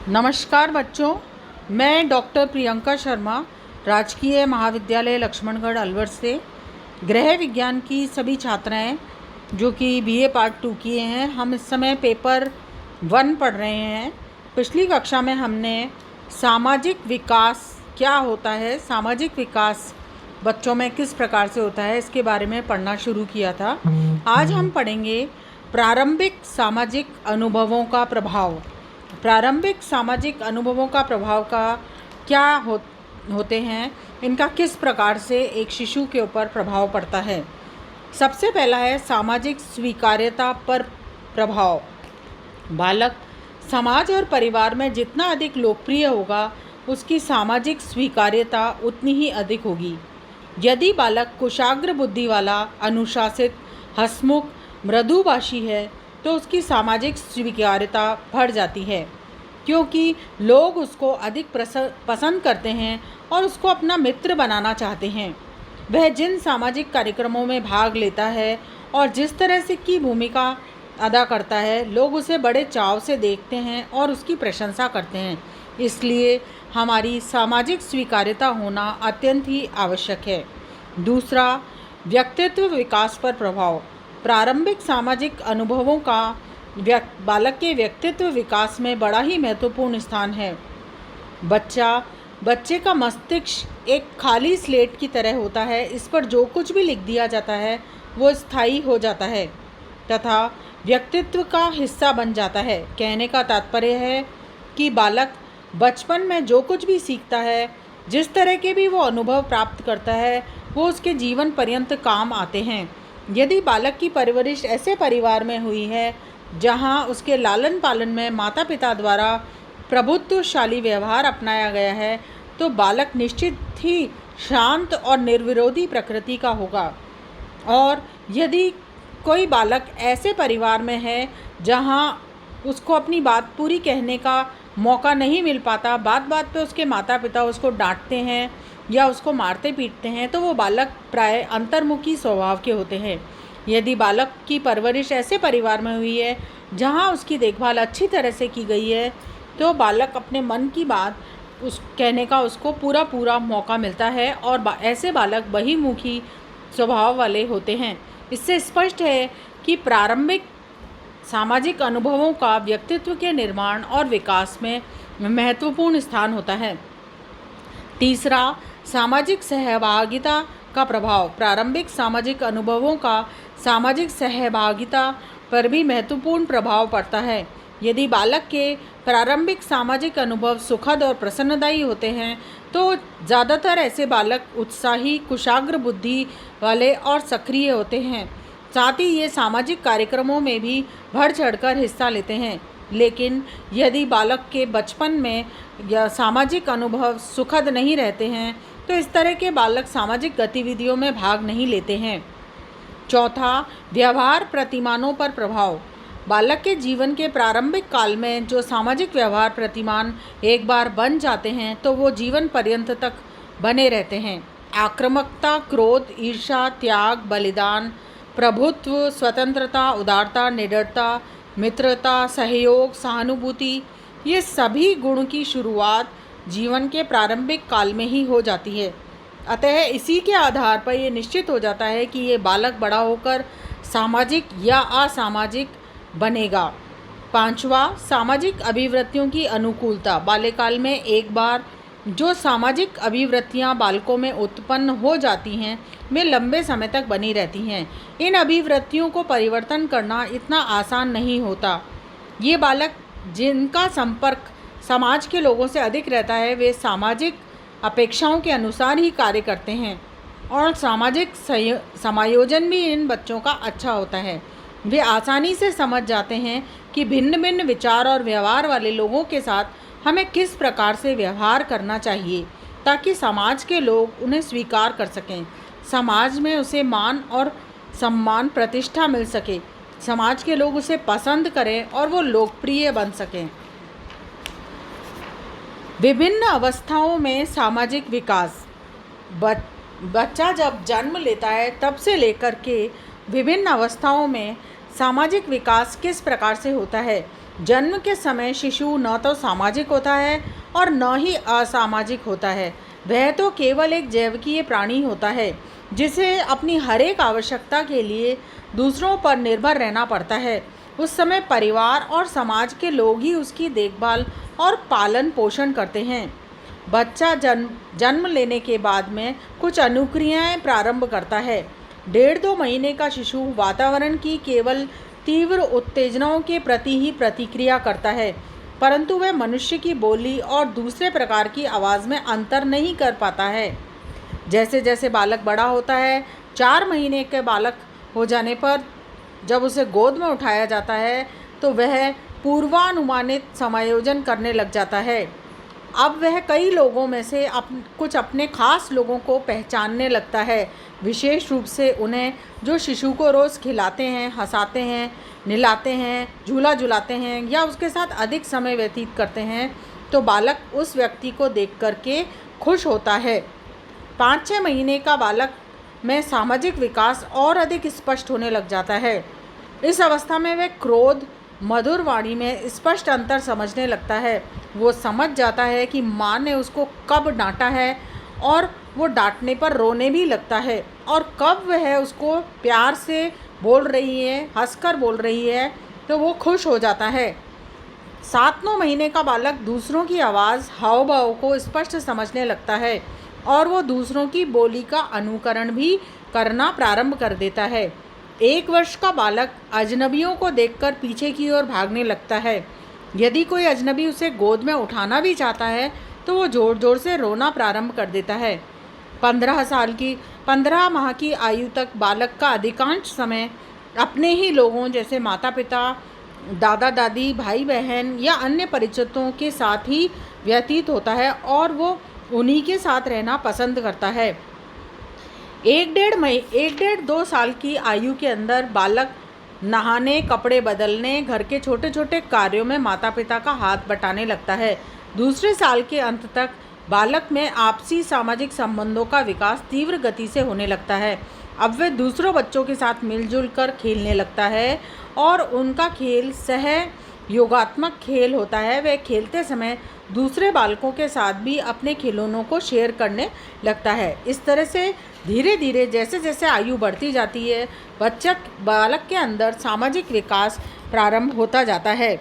नमस्कार बच्चों, मैं डॉक्टर प्रियंका शर्मा राजकीय महाविद्यालय लक्ष्मणगढ़ अलवर से गृह विज्ञान की सभी छात्राएं जो कि बीए पार्ट 2 किए हैं, हम इस समय पेपर 1 पढ़ रहे हैं। पिछली कक्षा में हमने सामाजिक विकास क्या होता है, सामाजिक विकास बच्चों में किस प्रकार से होता है, इसके बारे में पढ़ना शुरू किया था। आज हम पढ़ेंगे प्रारंभिक सामाजिक अनुभवों का प्रभाव। प्रारंभिक सामाजिक अनुभवों का प्रभाव का क्या होते हैं, इनका किस प्रकार से एक शिशु के ऊपर प्रभाव पड़ता है। सबसे पहला है सामाजिक स्वीकार्यता पर प्रभाव। बालक समाज और परिवार में जितना अधिक लोकप्रिय होगा, उसकी सामाजिक स्वीकार्यता उतनी ही अधिक होगी। यदि बालक कुशाग्र बुद्धि वाला, अनुशासित, हंसमुख, मृदुभाषी है तो उसकी सामाजिक स्वीकार्यता बढ़ जाती है, क्योंकि लोग उसको अधिक पसंद करते हैं और उसको अपना मित्र बनाना चाहते हैं। वह जिन सामाजिक कार्यक्रमों में भाग लेता है और जिस तरह से की भूमिका अदा करता है, लोग उसे बड़े चाव से देखते हैं और उसकी प्रशंसा करते हैं। इसलिए हमारी सामाजिक स्वीकार्यता होना अत्यंत ही आवश्यक है। दूसरा, व्यक्तित्व विकास पर प्रभाव। प्रारंभिक सामाजिक अनुभवों का बालक के व्यक्तित्व विकास में बड़ा ही महत्वपूर्ण स्थान है। बच्चे का मस्तिष्क एक खाली स्लेट की तरह होता है। इस पर जो कुछ भी लिख दिया जाता है वो स्थायी हो जाता है तथा व्यक्तित्व का हिस्सा बन जाता है। कहने का तात्पर्य है कि बालक बचपन में जो कुछ भी सीखता है, जिस तरह के भी वो अनुभव प्राप्त करता है, वो उसके जीवन पर्यंत काम आते हैं। यदि बालक की परवरिश ऐसे परिवार में हुई है जहां उसके लालन पालन में माता पिता द्वारा प्रभुत्वशाली व्यवहार अपनाया गया है, तो बालक निश्चित ही शांत और निर्विरोधी प्रकृति का होगा। और यदि कोई बालक ऐसे परिवार में है जहां उसको अपनी बात पूरी कहने का मौका नहीं मिल पाता, बात बात पे उसके माता पिता उसको डांटते हैं या उसको मारते पीटते हैं, तो वो बालक प्राय अंतर्मुखी स्वभाव के होते हैं। यदि बालक की परवरिश ऐसे परिवार में हुई है जहां उसकी देखभाल अच्छी तरह से की गई है, तो बालक अपने मन की बात कहने का उसको पूरा मौका मिलता है और ऐसे बालक बहिर्मुखी स्वभाव वाले होते हैं। इससे स्पष्ट है कि प्रारंभिक सामाजिक अनुभवों का व्यक्तित्व के निर्माण और विकास में महत्वपूर्ण स्थान होता है। तीसरा, सामाजिक सहभागिता का प्रभाव। प्रारंभिक सामाजिक अनुभवों का सामाजिक सहभागिता पर भी महत्वपूर्ण प्रभाव पड़ता है। यदि बालक के प्रारंभिक सामाजिक अनुभव सुखद और प्रसन्नदायी होते हैं, तो ज़्यादातर ऐसे बालक उत्साही, कुशाग्र बुद्धि वाले और सक्रिय होते हैं। साथ ही ये सामाजिक कार्यक्रमों में भी बढ़ चढ़कर हिस्सा लेते हैं। लेकिन यदि बालक के बचपन में या सामाजिक अनुभव सुखद नहीं रहते हैं, तो इस तरह के बालक सामाजिक गतिविधियों में भाग नहीं लेते हैं। चौथा, व्यवहार प्रतिमानों पर प्रभाव। बालक के जीवन के प्रारंभिक काल में जो सामाजिक व्यवहार प्रतिमान एक बार बन जाते हैं, तो वो जीवन पर्यंत तक बने रहते हैं। आक्रामकता, क्रोध, ईर्ष्या, त्याग, बलिदान, प्रभुत्व, स्वतंत्रता, उदारता, निडरता, मित्रता, सहयोग, सहानुभूति, ये सभी गुण की शुरुआत जीवन के प्रारंभिक काल में ही हो जाती है। अतः इसी के आधार पर ये निश्चित हो जाता है कि ये बालक बड़ा होकर सामाजिक या असामाजिक बनेगा। पांचवा, सामाजिक अभिवृत्तियों की अनुकूलता। बाल्यकाल में एक बार जो सामाजिक अभिवृत्तियां बालकों में उत्पन्न हो जाती हैं, वे लंबे समय तक बनी रहती हैं। इन अभिवृत्तियों को परिवर्तन करना इतना आसान नहीं होता। ये बालक जिनका संपर्क समाज के लोगों से अधिक रहता है, वे सामाजिक अपेक्षाओं के अनुसार ही कार्य करते हैं और सामाजिक समायोजन भी इन बच्चों का अच्छा होता है। वे आसानी से समझ जाते हैं कि भिन्न भिन्न विचार और व्यवहार वाले लोगों के साथ हमें किस प्रकार से व्यवहार करना चाहिए, ताकि समाज के लोग उन्हें स्वीकार कर सकें, समाज में उसे मान और सम्मान, प्रतिष्ठा मिल सके, समाज के लोग उसे पसंद करें और वो लोकप्रिय बन सकें। विभिन्न अवस्थाओं में सामाजिक विकास। बच्चा जब जन्म लेता है तब से लेकर के विभिन्न अवस्थाओं में सामाजिक विकास किस प्रकार से होता है, जन्म के समय शिशु न तो सामाजिक होता है और न ही असामाजिक होता है। वह तो केवल एक जैविकीय प्राणी होता है जिसे अपनी हर एक आवश्यकता के लिए दूसरों पर निर्भर रहना पड़ता है। उस समय परिवार और समाज के लोग ही उसकी देखभाल और पालन पोषण करते हैं। बच्चा जन्म लेने के बाद में कुछ अनुक्रियाएं प्रारंभ करता है। 1.5-2 महीने का शिशु वातावरण की केवल तीव्र उत्तेजनाओं के प्रति ही प्रतिक्रिया करता है, परंतु वह मनुष्य की बोली और दूसरे प्रकार की आवाज़ में अंतर नहीं कर पाता है। जैसे जैसे बालक बड़ा होता है, 4 महीने के बालक हो जाने पर जब उसे गोद में उठाया जाता है तो वह पूर्वानुमानित समायोजन करने लग जाता है। अब वह कई लोगों में से कुछ अपने खास लोगों को पहचानने लगता है, विशेष रूप से उन्हें जो शिशु को रोज़ खिलाते हैं, हंसाते हैं, नहलाते हैं, झूला झुलाते हैं या उसके साथ अधिक समय व्यतीत करते हैं। तो बालक उस व्यक्ति को देख कर के खुश होता है। 5-6 महीने का बालक में सामाजिक विकास और अधिक स्पष्ट होने लग जाता है। इस अवस्था में वह क्रोध, मधुर वाणी में स्पष्ट अंतर समझने लगता है। वो समझ जाता है कि माँ ने उसको कब डांटा है और वो डांटने पर रोने भी लगता है, और कब वह उसको प्यार से बोल रही है, हंसकर बोल रही है, तो वो खुश हो जाता है। 7-9 महीने का बालक दूसरों की आवाज़, हाव भाव को स्पष्ट समझने लगता है और वो दूसरों की बोली का अनुकरण भी करना प्रारंभ कर देता है। 1 वर्ष का बालक अजनबियों को देखकर पीछे की ओर भागने लगता है। यदि कोई अजनबी उसे गोद में उठाना भी चाहता है तो वो ज़ोर ज़ोर से रोना प्रारंभ कर देता है। 15 माह की आयु तक बालक का अधिकांश समय अपने ही लोगों जैसे माता पिता, दादा दादी, भाई बहन या अन्य परिचितों के साथ ही व्यतीत होता है और वो उन्हीं के साथ रहना पसंद करता है। 1-1.5-2 साल की आयु के अंदर बालक नहाने, कपड़े बदलने, घर के छोटे छोटे कार्यों में माता पिता का हाथ बटाने लगता है। दूसरे साल के अंत तक बालक में आपसी सामाजिक संबंधों का विकास तीव्र गति से होने लगता है। अब वह दूसरों बच्चों के साथ मिलजुल कर खेलने लगता है और उनका खेल सहयोगात्मक खेल होता है। वह खेलते समय दूसरे बालकों के साथ भी अपने खिलौनों को शेयर करने लगता है। इस तरह से धीरे धीरे जैसे जैसे आयु बढ़ती जाती है, बालक के अंदर सामाजिक विकास प्रारंभ होता जाता है।